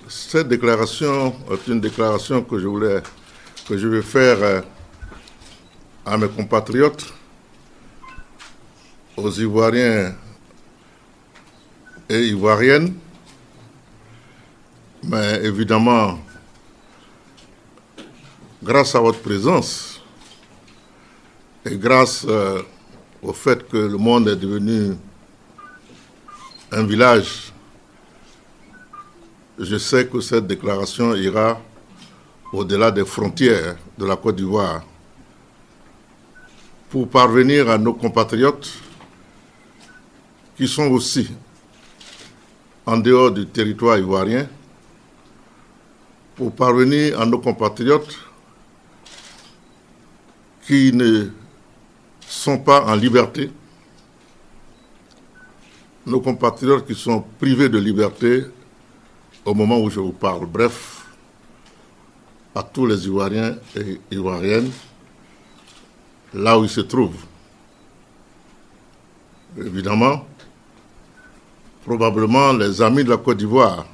Cette déclaration est une déclaration que je vais faire à mes compatriotes, aux Ivoiriens et Ivoiriennes, mais évidemment, grâce à votre présence et grâce au fait que le monde est devenu un village, je sais que cette déclaration ira au-delà des frontières de la Côte d'Ivoire pour parvenir à nos compatriotes qui sont aussi en dehors du territoire ivoirien, pour parvenir à nos compatriotes qui ne sont pas en liberté, nos compatriotes qui sont privés de liberté au moment où je vous parle. Bref, à tous les Ivoiriens et Ivoiriennes, là où ils se trouvent. Évidemment, probablement les amis de la Côte d'Ivoire,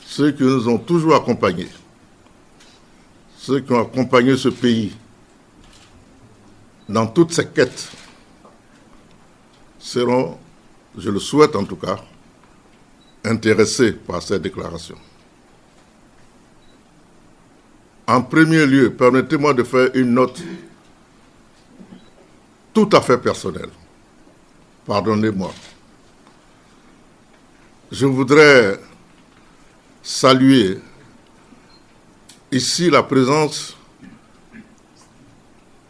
ceux qui nous ont toujours accompagnés, ceux qui ont accompagné ce pays dans toutes ses quêtes, seront, je le souhaite en tout cas, intéressés par cette déclaration. En premier lieu, permettez-moi de faire une note tout à fait personnelle. Pardonnez-moi. Je voudrais saluer ici la présence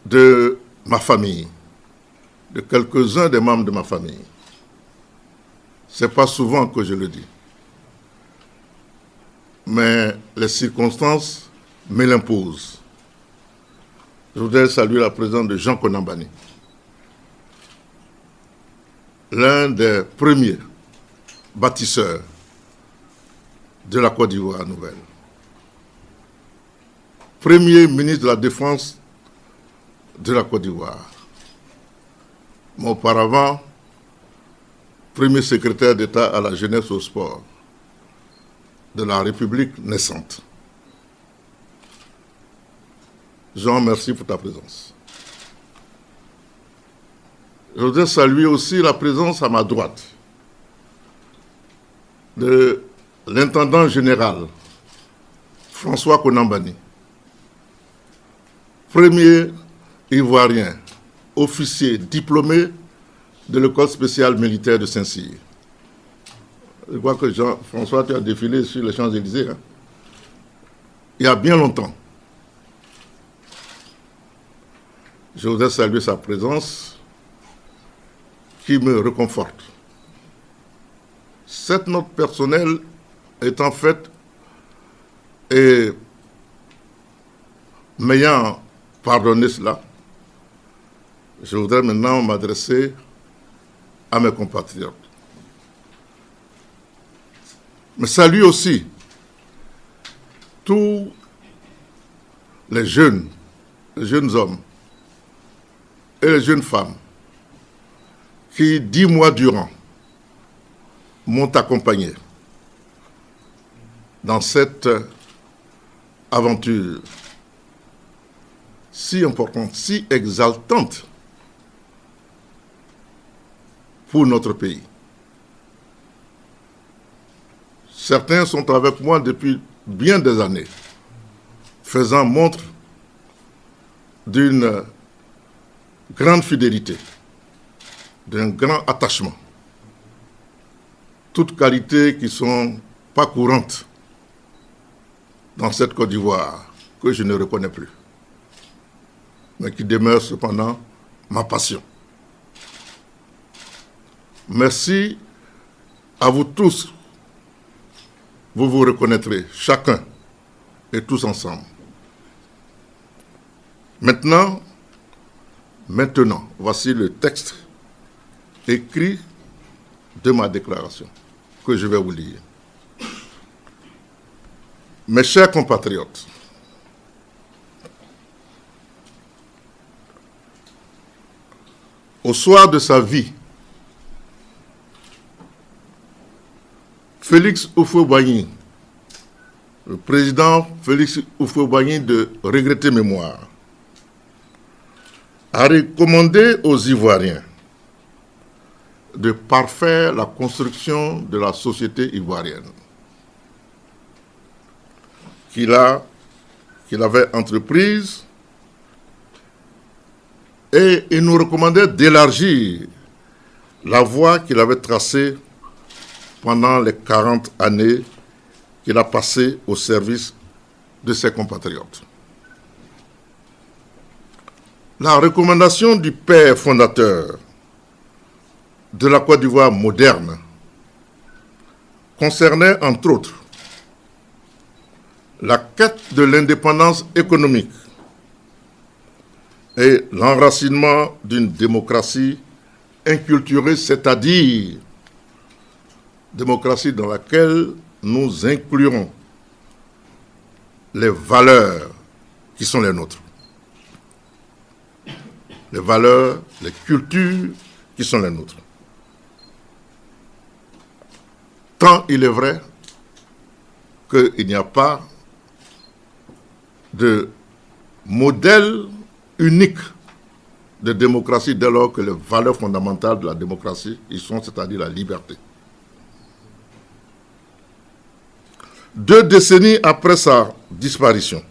de ma famille, de quelques-uns des membres de ma famille. Ce n'est pas souvent que je le dis. Mais les circonstances me l'imposent. Je voudrais saluer la présence de Jean Konambani, l'un des premiers bâtisseurs de la Côte d'Ivoire nouvelle. Premier ministre de la Défense de la Côte d'Ivoire. Mais auparavant, premier secrétaire d'État à la jeunesse et au sport de la République naissante. Jean, merci pour ta présence. Je voudrais saluer aussi la présence à ma droite de l'intendant général François Konambani, premier Ivoirien, officier diplômé de l'école spéciale militaire de Saint-Cyr. Je crois que Jean-François, tu as défilé sur les Champs-Élysées, hein? Il y a bien longtemps. Je voudrais saluer sa présence qui me réconforte. Cette note personnelle est en fait, et m'ayant pardonné cela, je voudrais maintenant m'adresser à mes compatriotes. Mais salue aussi tous les jeunes hommes et les jeunes femmes qui, 10 mois durant, m'ont accompagné dans cette aventure si importante, si exaltante pour notre pays. Certains sont avec moi depuis bien des années, faisant montre d'une grande fidélité, d'un grand attachement. Toutes qualités qui ne sont pas courantes dans cette Côte d'Ivoire, que je ne reconnais plus, mais qui demeurent cependant ma passion. Merci à vous tous. Vous vous reconnaîtrez, chacun et tous ensemble. Maintenant, voici le texte écrit de ma déclaration que je vais vous lire. Mes chers compatriotes, au soir de sa vie, Félix Houphouët-Boigny le président Félix Houphouët-Boigny de regrettée mémoire a recommandé aux Ivoiriens de parfaire la construction de la société ivoirienne qu'il avait entreprise, et il nous recommandait d'élargir la voie qu'il avait tracée pendant les 40 années qu'il a passées au service de ses compatriotes. La recommandation du père fondateur de la Côte d'Ivoire moderne concernait entre autres la quête de l'indépendance économique et l'enracinement d'une démocratie inculturée, c'est-à-dire démocratie dans laquelle nous inclurons les valeurs qui sont les nôtres. Les valeurs, les cultures qui sont les nôtres. Tant il est vrai qu'il n'y a pas de modèle unique de démocratie dès lors que les valeurs fondamentales de la démocratie y sont, c'est-à-dire la liberté. 2 décennies après sa disparition,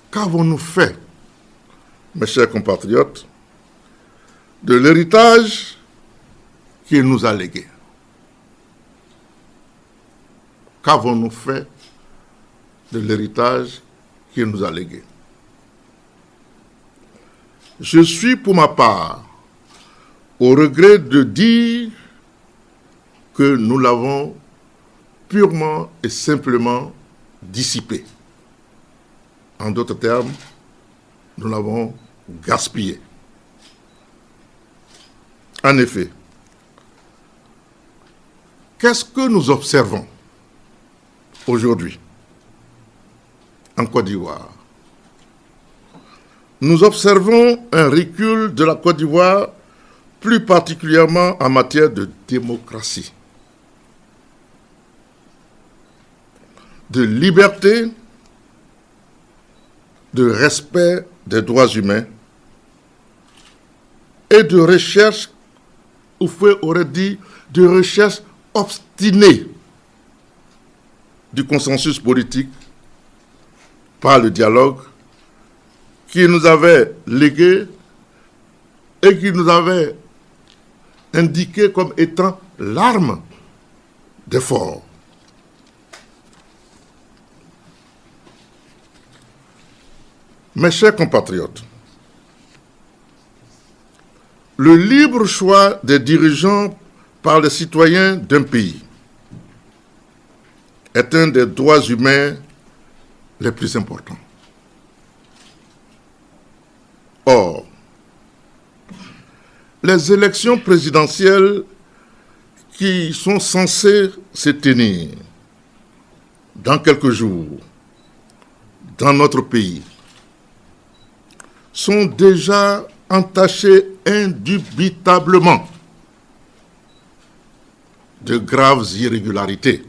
qu'avons-nous fait, mes chers compatriotes, de l'héritage qu'il nous a légué? Qu'avons-nous fait de l'héritage qu'il nous a légué? Je suis, pour ma part, au regret de dire que nous l'avons purement et simplement dissipé. En d'autres termes, nous l'avons gaspillé. En effet, qu'est-ce que nous observons aujourd'hui en Côte d'Ivoire? Nous observons un recul de la Côte d'Ivoire, plus particulièrement en matière de démocratie, de liberté, de respect des droits humains et de recherche, Houphouët aurait dit, de recherche obstinée du consensus politique par le dialogue qui nous avait légué et qui nous avait indiqué comme étant l'arme d'effort. Mes chers compatriotes, le libre choix des dirigeants par les citoyens d'un pays est un des droits humains les plus importants. Or, les élections présidentielles qui sont censées se tenir dans quelques jours dans notre pays sont déjà entachées indubitablement de graves irrégularités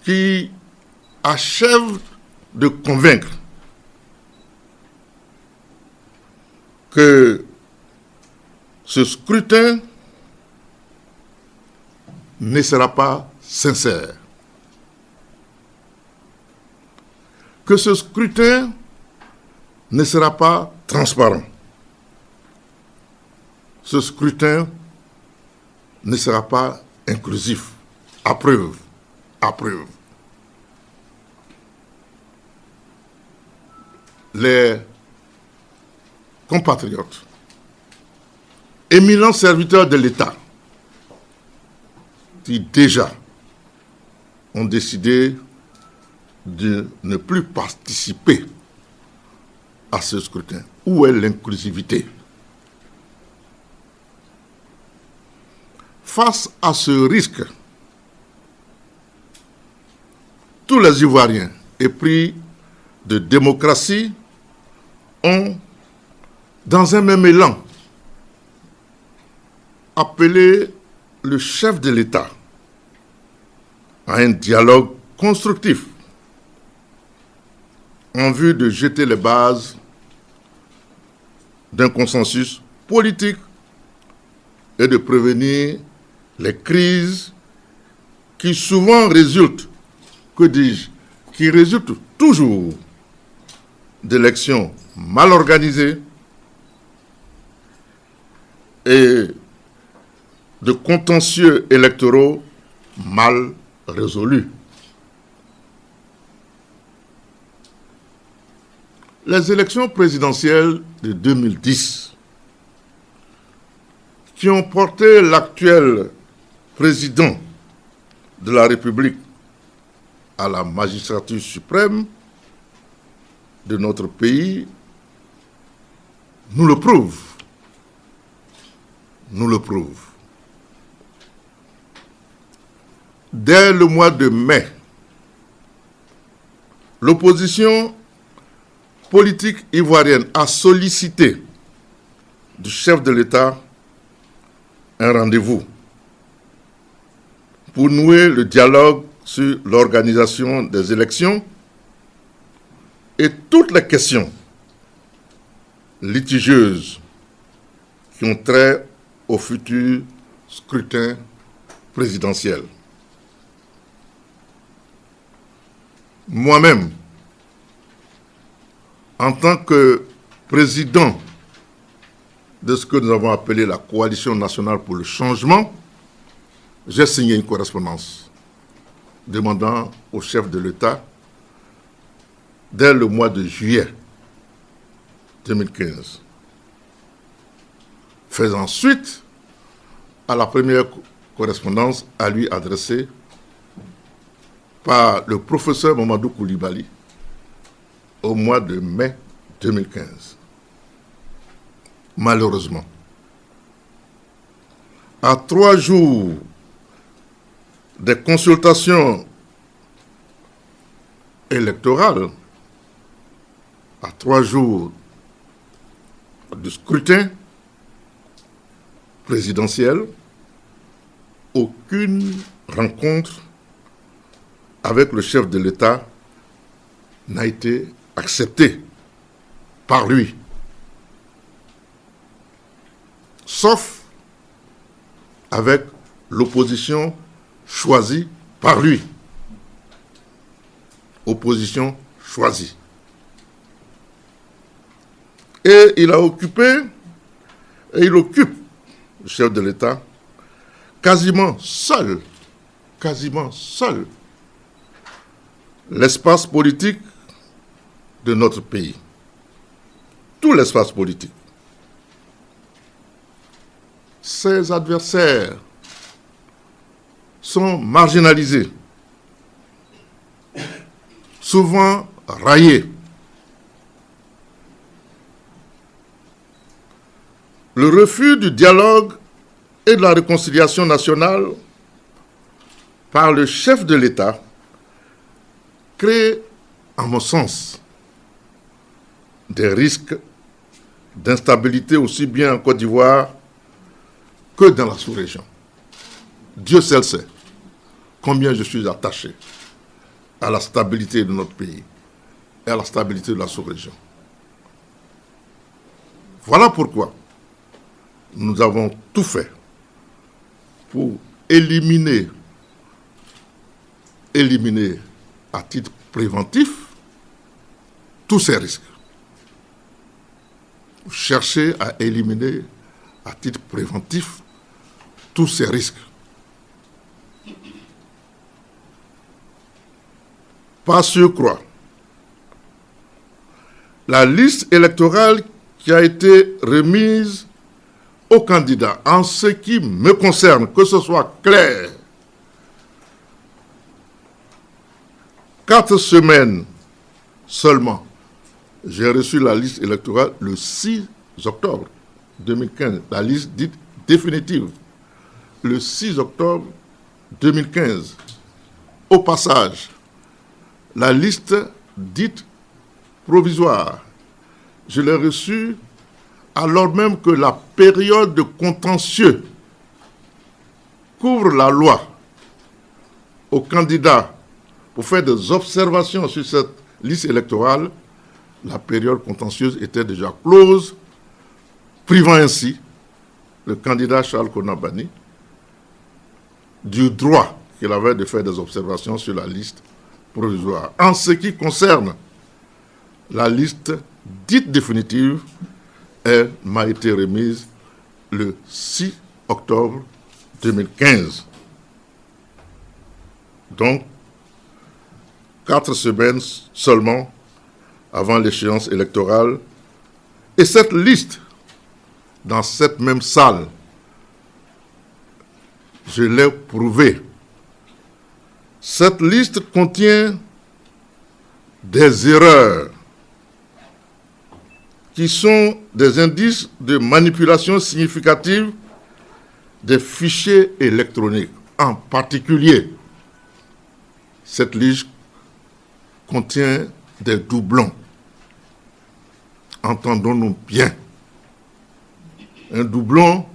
qui achèvent de convaincre que ce scrutin ne sera pas sincère, que ce scrutin ne sera pas transparent, ce scrutin ne sera pas inclusif, à preuve. Les compatriotes, éminents serviteurs de l'État, qui déjà ont décidé de ne plus participer à ce scrutin. Où est l'inclusivité? Face à ce risque, tous les Ivoiriens épris de démocratie ont, dans un même élan, appelé le chef de l'État à un dialogue constructif en vue de jeter les bases d'un consensus politique et de prévenir les crises qui souvent résultent, que dis-je, qui résultent toujours d'élections mal organisées et de contentieux électoraux mal résolus. Les élections présidentielles de 2010, qui ont porté l'actuel président de la République à la magistrature suprême de notre pays, nous le prouvent. Nous le prouvent. Dès le mois de mai, l'opposition politique ivoirienne a sollicité du chef de l'État un rendez-vous pour nouer le dialogue sur l'organisation des élections et toutes les questions litigieuses qui ont trait au futur scrutin présidentiel. Moi-même, en tant que président de ce que nous avons appelé la Coalition nationale pour le changement, j'ai signé une correspondance demandant au chef de l'État, dès le mois de juillet 2015, faisant suite à la première correspondance à lui adressée par le professeur Mamadou Koulibaly au mois de mai 2015. Malheureusement, à 3 jours des consultations électorales, à 3 jours du scrutin présidentiel, aucune rencontre avec le chef de l'État n'a été acceptée par lui, sauf avec l'opposition choisie par lui. Opposition choisie. Et il a occupé, et il occupe, le chef de l'État, quasiment seul, l'espace politique de notre pays. Tout l'espace politique. Ses adversaires sont marginalisés, souvent raillés. Le refus du dialogue et de la réconciliation nationale par le chef de l'État crée, à mon sens, des risques d'instabilité aussi bien en Côte d'Ivoire que dans la sous-région. Dieu seul sait combien je suis attaché à la stabilité de notre pays et à la stabilité de la sous-région. Voilà pourquoi nous avons tout fait pour éliminer à titre préventif tous ces risques. Chercher à éliminer à titre préventif tous ces risques. Par surcroît, la liste électorale qui a été remise aux candidats, en ce qui me concerne, que ce soit clair, 4 semaines seulement, j'ai reçu la liste électorale le 6 octobre 2015, la liste dite définitive, le 6 octobre 2015. Au passage, la liste dite provisoire, je l'ai reçue alors même que la période de contentieux qu'ouvre la loi aux candidats pour faire des observations sur cette liste électorale, la période contentieuse était déjà close, privant ainsi le candidat Charles Konan-Banny du droit qu'il avait de faire des observations sur la liste provisoire. En ce qui concerne la liste dite définitive, elle m'a été remise le 6 octobre 2015. Donc, 4 semaines seulement avant l'échéance électorale. Et cette liste, dans cette même salle, je l'ai prouvée. Cette liste contient des erreurs qui sont des indices de manipulation significative des fichiers électroniques. En particulier, cette liste contient des doublons. Entendons-nous bien. Un doublon,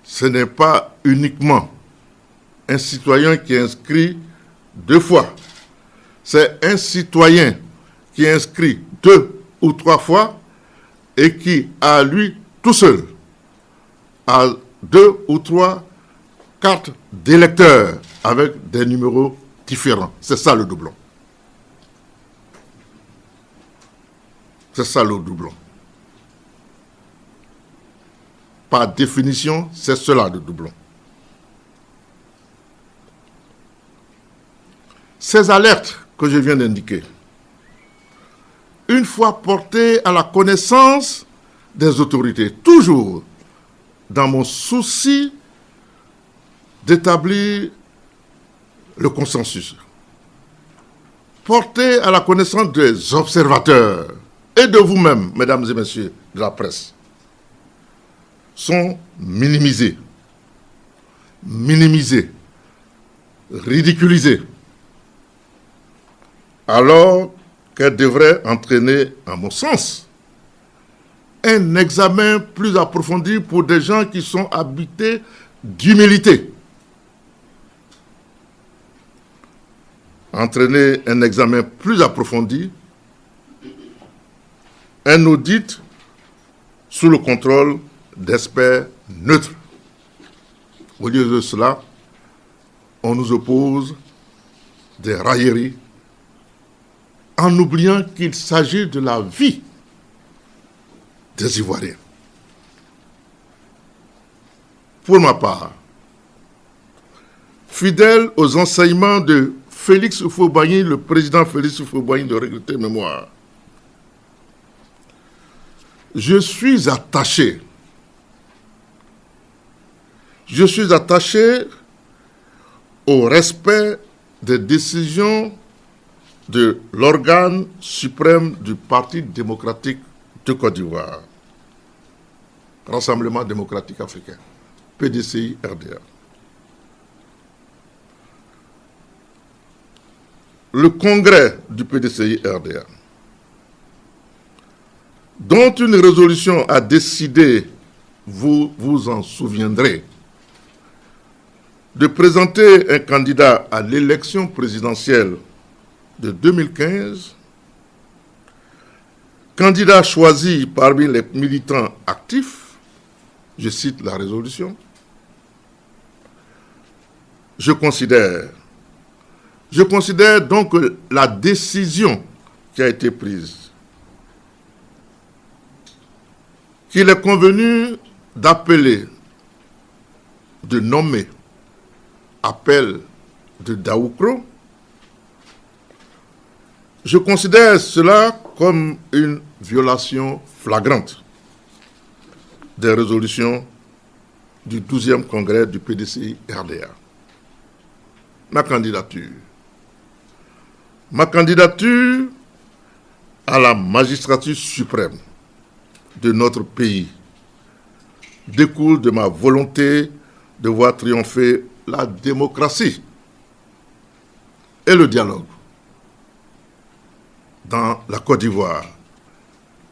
ce n'est pas uniquement un citoyen qui est inscrit 2 fois. C'est un citoyen qui est inscrit 2 ou 3 fois et qui, à lui tout seul, a 2 ou 3 cartes d'électeurs avec des numéros différents. C'est ça le doublon. C'est ça le doublon. Par définition, c'est cela le doublon. Ces alertes que je viens d'indiquer, une fois portées à la connaissance des autorités, toujours dans mon souci d'établir le consensus, portées à la connaissance des observateurs et de vous-même, mesdames et messieurs de la presse, sont minimisées, ridiculisées, alors qu'elles devraient entraîner, à mon sens, un examen plus approfondi pour des gens qui sont habités d'humilité. Entraîner un examen plus approfondi, un audit sous le contrôle d'experts neutres. Au lieu de cela, on nous oppose des railleries en oubliant qu'il s'agit de la vie des Ivoiriens. Pour ma part, fidèle aux enseignements de Félix Houphouët-Boigny, le président Félix Houphouët-Boigny de regrettée mémoire, je suis attaché au respect des décisions de l'organe suprême du Parti démocratique de Côte d'Ivoire, Rassemblement démocratique africain, PDCI-RDA. Le congrès du PDCI-RDA, dont une résolution a décidé, vous vous en souviendrez, de présenter un candidat à l'élection présidentielle de 2015, candidat choisi parmi les militants actifs, je cite la résolution, je considère donc que la décision qui a été prise, qu'il est convenu d'appeler, de nommer, appel de Daoukro, je considère cela comme une violation flagrante des résolutions du 12e congrès du PDCI-RDA. Ma candidature à la magistrature suprême de notre pays découle de ma volonté de voir triompher la démocratie et le dialogue dans la Côte d'Ivoire,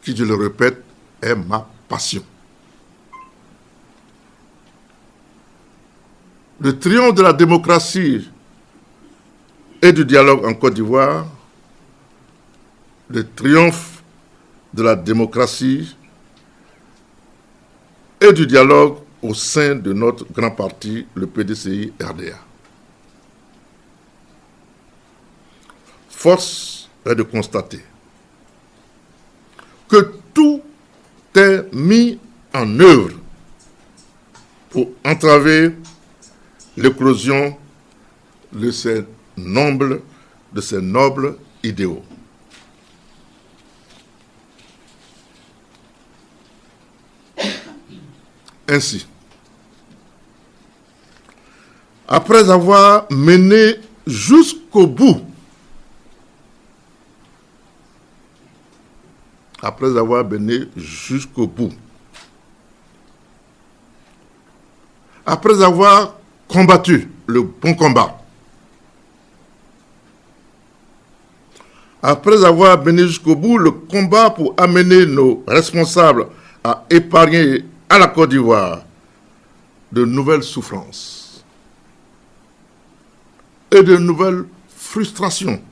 qui, je le répète, est ma passion. Le triomphe de la démocratie et du dialogue en Côte d'Ivoire, le triomphe de la démocratie et du dialogue au sein de notre grand parti, le PDCI-RDA. Force est de constater que tout est mis en œuvre pour entraver l'éclosion de ces nobles idéaux. Ainsi, après avoir mené jusqu'au bout, après avoir combattu le bon combat, après avoir mené jusqu'au bout le combat pour amener nos responsables à épargner à la Côte d'Ivoire de nouvelles souffrances et de nouvelles frustrations,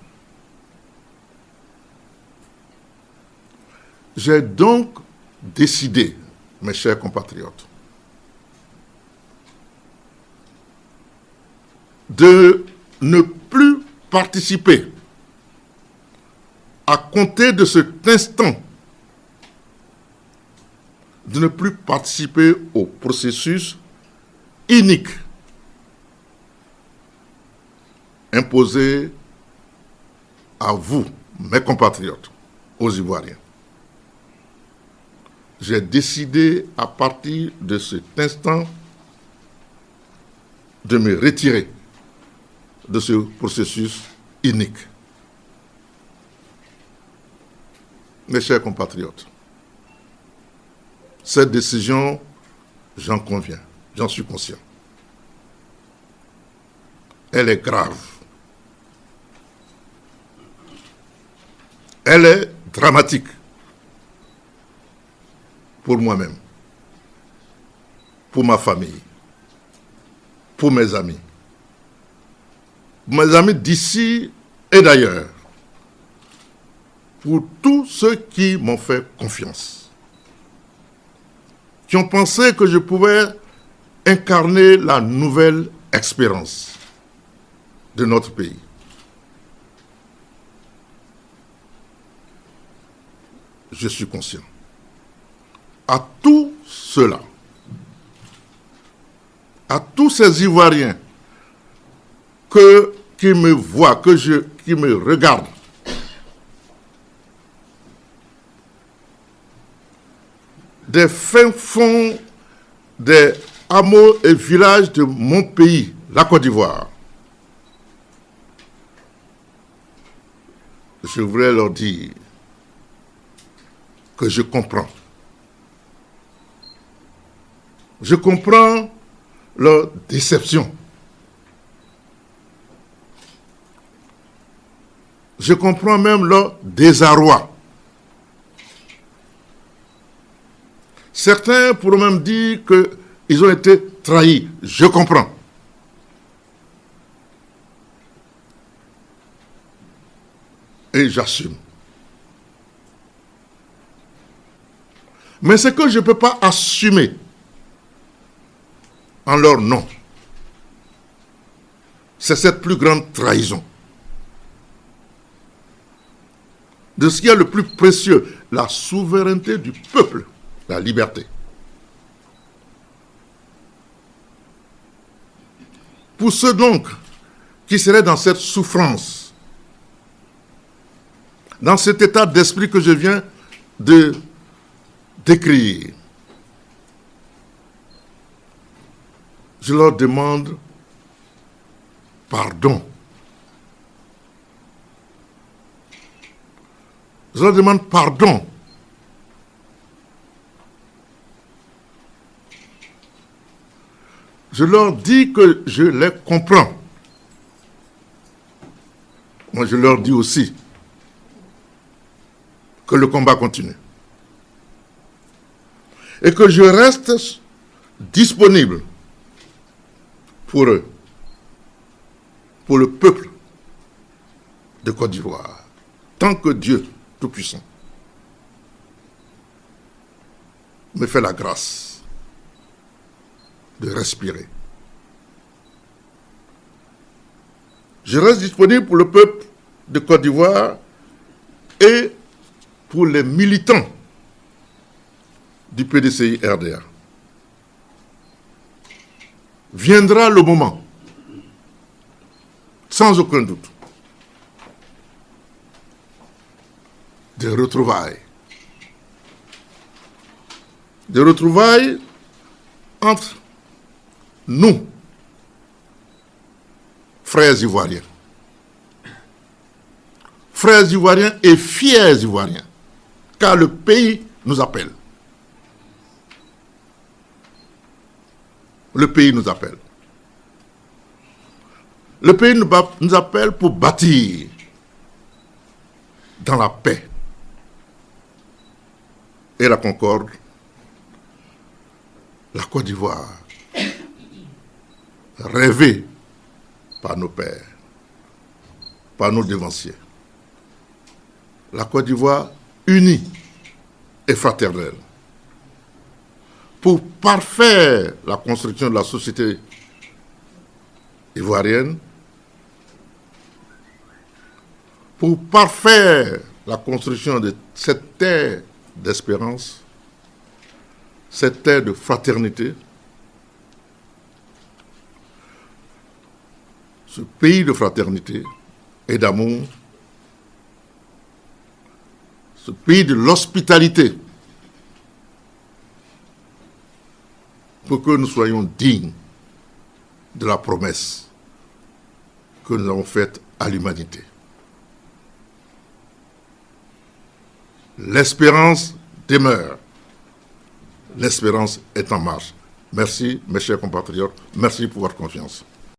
j'ai donc décidé, mes chers compatriotes, de ne plus participer à compter de cet instant, de ne plus participer au processus inique imposé à vous, mes compatriotes, aux Ivoiriens. J'ai décidé à partir de cet instant de me retirer de ce processus inique. Mes chers compatriotes, cette décision, j'en conviens, j'en suis conscient. Elle est grave. Elle est dramatique pour moi-même, pour ma famille, pour mes amis d'ici et d'ailleurs, pour tous ceux qui m'ont fait confiance, qui ont pensé que je pouvais incarner la nouvelle espérance de notre pays. Je suis conscient. À tous ceux-là, à tous ces Ivoiriens qui me voient, qui me regardent, des fins fonds des hameaux et villages de mon pays, la Côte d'Ivoire, je voudrais leur dire que je comprends. Je comprends leur déception. Je comprends même leur désarroi. Certains pourront même dire qu'ils ont été trahis. Je comprends. Et j'assume. Mais ce que je ne peux pas assumer en leur nom, c'est cette plus grande trahison. De ce qui est le plus précieux, la souveraineté du peuple, la liberté. Pour ceux donc qui seraient dans cette souffrance, dans cet état d'esprit que je viens de décrire, je leur demande pardon. Je leur demande pardon. Je leur dis que je les comprends. Moi, je leur dis aussi que le combat continue. Et que je reste disponible pour eux, pour le peuple de Côte d'Ivoire, tant que Dieu Tout-Puissant me fait la grâce de respirer, je reste disponible pour le peuple de Côte d'Ivoire et pour les militants du PDCI-RDA. Viendra le moment, sans aucun doute, des retrouvailles. Des retrouvailles entre nous, frères ivoiriens. Frères ivoiriens et fiers ivoiriens, car le pays nous appelle. Le pays nous appelle. Le pays nous appelle pour bâtir dans la paix et la concorde la Côte d'Ivoire, rêvée par nos pères, par nos devanciers. La Côte d'Ivoire unie et fraternelle, pour parfaire la construction de la société ivoirienne, pour parfaire la construction de cette terre d'espérance, cette terre de fraternité, ce pays de fraternité et d'amour, ce pays de l'hospitalité, pour que nous soyons dignes de la promesse que nous avons faite à l'humanité. L'espérance demeure. L'espérance est en marche. Merci, mes chers compatriotes. Merci pour votre confiance.